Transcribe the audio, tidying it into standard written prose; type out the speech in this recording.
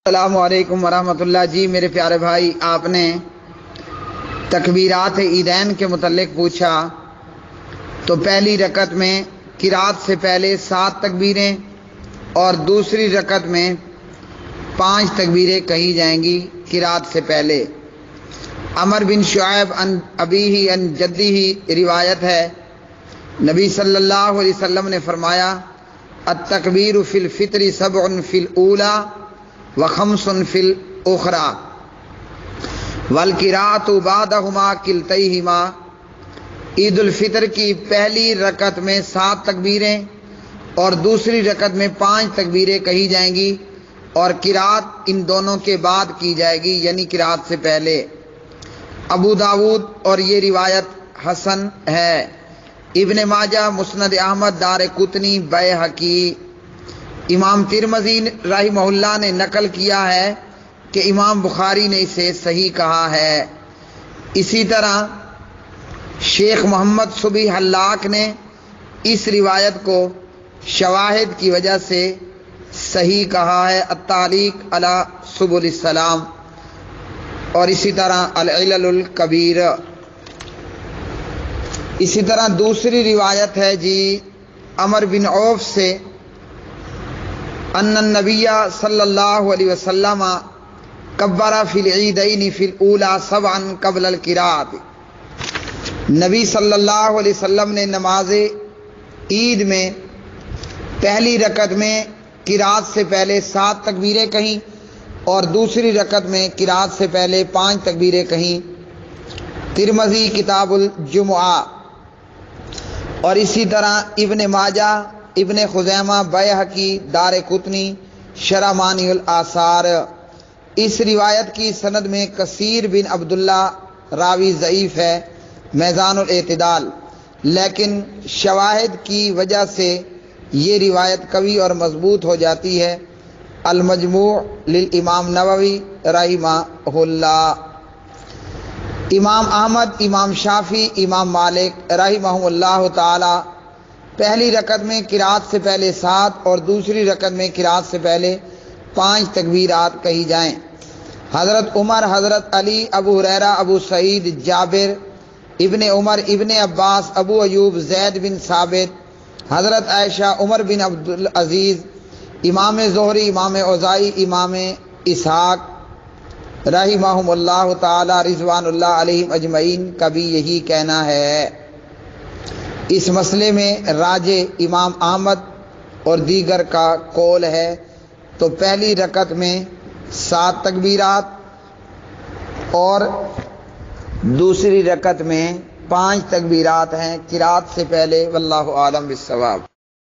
السلام علیکم ورحمۃ اللہ۔ جی میرے پیارے بھائی، آپ نے تکبیرات عیدین کے متعلق پوچھا تو پہلی رکعت میں قرات سے پہلے 7 تکبیریں اور دوسری رکعت میں 5 تکبیریں کہی جائیں گی قرات سے پہلے۔ عمر بن شعیب عن ابیہ عن جدہ روایت ہے، نبی صلی اللہ علیہ وسلم نے فرمایا التکبیر فی الفطر 7 فی الاولی وخمس فی الاخری والقراءۃ بعدہما کلتیہما۔ عید الفطر کی پہلی رکعت میں 7 تکبیریں اور دوسری رکعت میں 5 تکبیریں کہی جائیں گی اور قراءت ان دونوں کے بعد کی جائے گی، یعنی قراءت سے پہلے۔ ابو داود اور یہ روایت حسن ہے۔ ابن ماجہ، مسند احمد، دارقطنی، بیہقی، امام ترمذی رحمہ اللہ نے نقل کیا ہے کہ امام بخاری نے اسے صحیح کہا ہے۔ اسی طرح شیخ محمد صبحی حلاق نے اس روایت کو شواہد کی وجہ سے صحیح کہا ہے، التعلیق علی سبل السلام، اور اسی طرح العلل الکبیر۔ اسی طرح دوسری روایت ہے جی عمر بن عوف سے، ان النبی صلی اللہ علیہ وسلم کبر فی العیدین فی الاولی 7 قبل القراءۃ۔ نبی صلی اللہ علیہ وسلم نے نماز عید میں پہلی رکعت میں قراءت سے پہلے 7 تکبیریں کہیں اور دوسری رکعت میں قراءت سے پہلے 5 تکبیریں کہیں۔ ترمذی کتاب الجمعہ، اور اسی طرح ابن ماجہ، ابن خزیمہ، بیہقی، دارقطنی، شرح مانی الآثار۔ اس روایت کی سند میں کثیر بن عبداللہ راوی ضعیف ہے، میزان الاعتدال، لیکن شواہد کی وجہ سے یہ روایت قوی اور مضبوط ہو جاتی ہے۔ المجموع للامام نووی رحمہ اللہ۔ امام احمد، امام شافعی، امام مالک رحمہ اللہ تعالی پہلی رکعت میں قراءت سے پہلے 7 اور دوسری رکعت میں قراءت سے پہلے 5 تکبیرات کہی جائیں۔ حضرت عمر، حضرت علی، ابو ہریرہ، ابو سعید، جابر، ابن عمر، ابن عباس، ابو ایوب، زید بن ثابت، حضرت عائشہ، عمر بن عبدالعزیز، امام زہری، امام اوزاعی، امام اسحاق رحمہم اللہ تعالی رضوان اللہ علیہم اجمعین کا بھی یہی کہنا ہے۔ اس مسئلے میں راجح امام احمد اور دیگر کا قول ہے، تو پہلی رکعت میں 7 تکبیرات اور دوسری رکعت میں 5 تکبیرات ہیں قراءت سے پہلے، واللہ اعلم بالصواب۔